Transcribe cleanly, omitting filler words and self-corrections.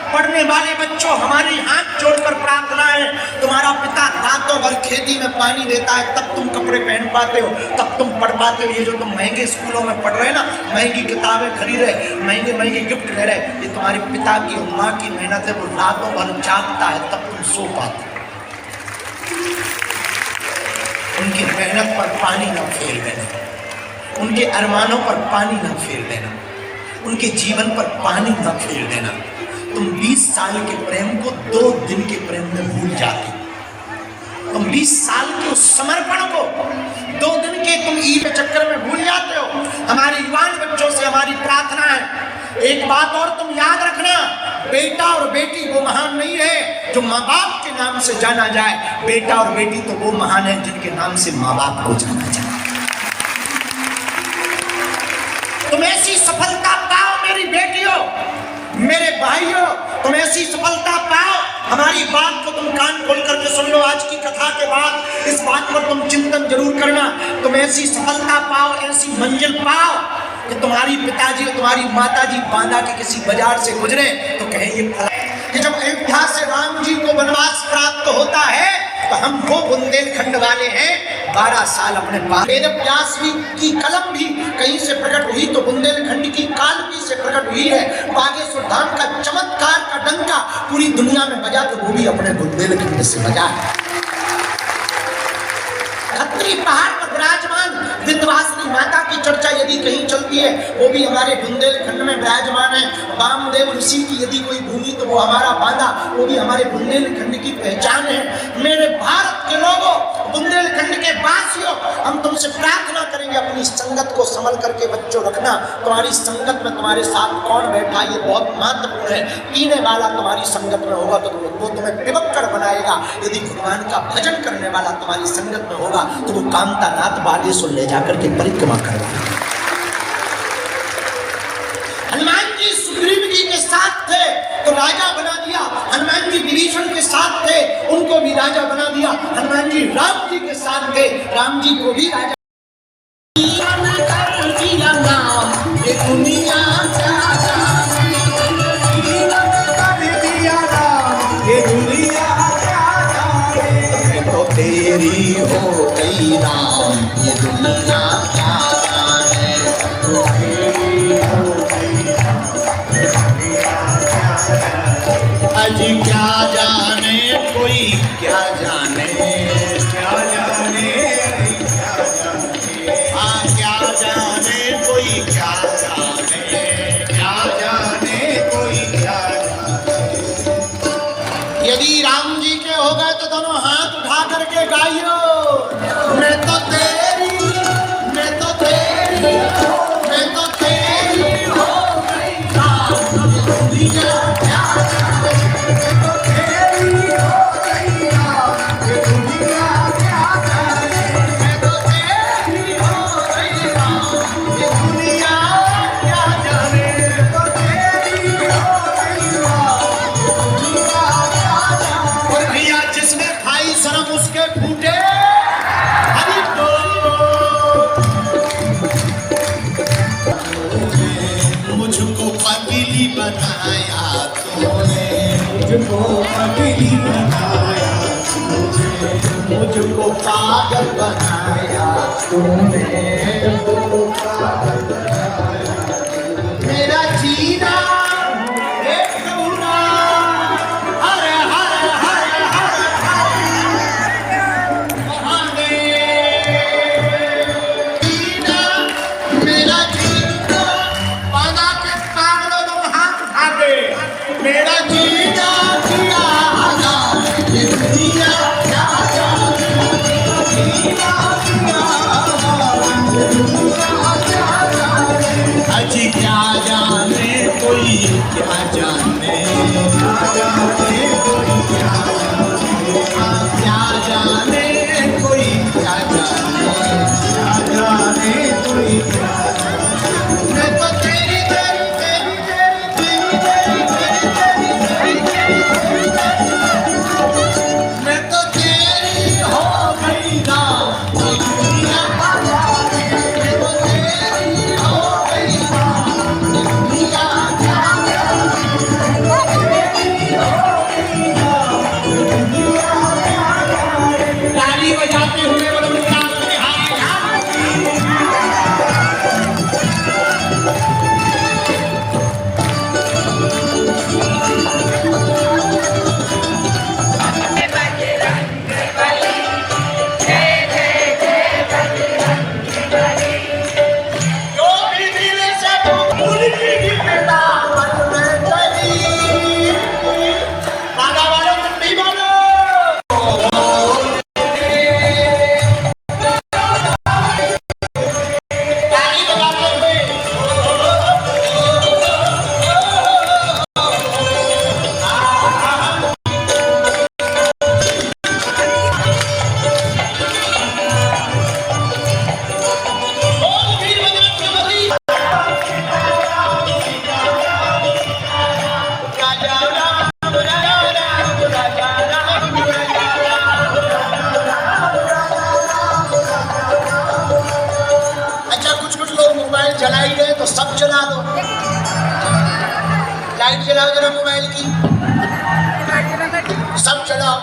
पढ़ने वाले बच्चों, हमारी हाथ जोड़कर प्रार्थना है, तुम्हारा पिता रातों भर खेती में पानी देता है, तब तुम कपड़े पहन पाते हो, तब तुम पढ़ पाते हो। ये जो तुम महंगे स्कूलों में पढ़ रहे ना, महंगी किताबें खरीद रहे, महंगे महंगे गिफ्ट ले रहे, ये तुम्हारे पिता की और माँ की मेहनत है। वो रातों भर जागता है, तब तुम सो पाते हो। उनकी मेहनत पर पानी न फेर देना, उनके अरमानों पर पानी न फेर देना, उनके जीवन पर पानी न फेर देना। तुम 20 साल के प्रेम को 2 दिन के प्रेम में भूल जाते हो। तुम 20 साल के उस समर्पण को 2 दिन के तुम ईद के चक्कर में भूल जाते हो। हमारे युवान बच्चों से हमारी प्रार्थना है, एक बात और तुम याद रखना, बेटा और बेटी वो महान नहीं है जो माँ बाप के नाम से जाना जाए। बेटा और बेटी तो वो महान है जिनके नाम से माँ बाप को जाना जाए। तुम ऐसी सफलता पाओ मेरी बेटियों, मेरे भाइयों, तुम ऐसी सफलता पाओ। हमारी बात को तुम कान खोल करके सुन लो। आज की कथा के बाद इस बात पर तुम चिंतन जरूर करना। तुम ऐसी सफलता पाओ, ऐसी मंजिल पाओ कि तुम्हारी पिताजी और तुम्हारी माताजी बांदा के किसी बाजार से गुजरे तो कहें ये फला कि जब अयोध्या से राम जी को वनवास प्राप्त होता है तो हम वो बुंदेलखंड वाले हैं 12 साल अपने पास। वेद व्यास की कलम भी कहीं से प्रकट हुई तो बुंदेलखंड की कालपी से प्रकट हुई है। बागेश्वर धाम का चमत्कार का डंका पूरी दुनिया में बजा तो वो भी अपने बुंदेलखंड से बजा है। खत्री पहाड़ पर विराजमान विंध्यवासिनी माता की चर्चा यदि कहीं चलती है वो भी हमारे बुंदेलखंड में विराजमान है। वामदेव ऋषि की यदि कोई भूमि तो वो हमारा बांदा, वो भी हमारे बुंदेलखंड की पहचान है। मेरे भारत के लोगों, बुंदेलखंड के वासियों, हम तुमसे प्रार्थना करेंगे अपनी संगत को संभल करके बच्चों रखना। तुम्हारी संगत में तुम्हारे साथ कौन बैठा ये बहुत महत्वपूर्ण है। पीने वाला तुम्हारी संगत में होगा तो वो तुम्हें पिबक्कड़ बनाएगा। यदि भगवान का भजन करने वाला तुम्हारी संगत में होगा तो वो कामता नाथ बागेश्वर ले जाकर के परिक्रमा करवाएगा। हनुमान जी सुग्रीव जी के साथ थे तो राजा बना दिया। हनुमान जी विभीषण के साथ थे, उनको भी राजा बना दिया। हनुमान जी राम जी के साथ थे, राम जी को भी राजा। तेरी हो गई राम ये दुनिया क्या जाने, तो तेरी हो गई आज क्या जाने कोई क्या जाने, क्या जाने हाँ क्या जाने कोई क्या जाने, क्या जाने कोई क्या जाने। यदि राम जी के हो गए तो दोनों हाथ उठा करके गाइयो, मैं तो तेरी, मैं तो तेरी, मैं तो तेरी हो गई राम ये दुनिया क्या जाने, मैं तो तेरी हो गई राम ये दुनिया क्या जाने, मैं तो तेरी हो गई राम ये दुनिया क्या जाने, मैं तो तेरी हो गई राम ये दुनिया क्या जाने। और भैया जिसने खाई शर्म उसके फूटे हरि तो। मुझको पगली बनाया तूने, मुझको पगली बनाया तूने, मुझको पागल बनाया तूने, मुझको पागल बनाया मेरा जीना एक गुना। हरे हरे हरे हरे हरे महादेव जीना मेरा जीना पाना के पागलों को हाथ उठा दे। मेरा जीना किया आजाद ये दुनिया क्या जाने, जीना किया आजाद ये दुनिया क्या जाने। अजी क्या जाने कोई क्या जाने, क्या जाने कोई क्या जाने, क्या जाने कोई क्या जाने, क्या जाने कोई क्या जाने। मैं तो तेरी तेरी तेरी तेरी तेरी तेरी तेरी तेरी तेरी तेरी, मैं तो तेरी हो गई राम ये दुनिया क्या जाने, मैं तो तेरी हो गई राम ये दुनिया क्या जाने। जला ही रहे तो सब जला दो। लाइट जलाओ जरा मोबाइल की, सब जलाओ।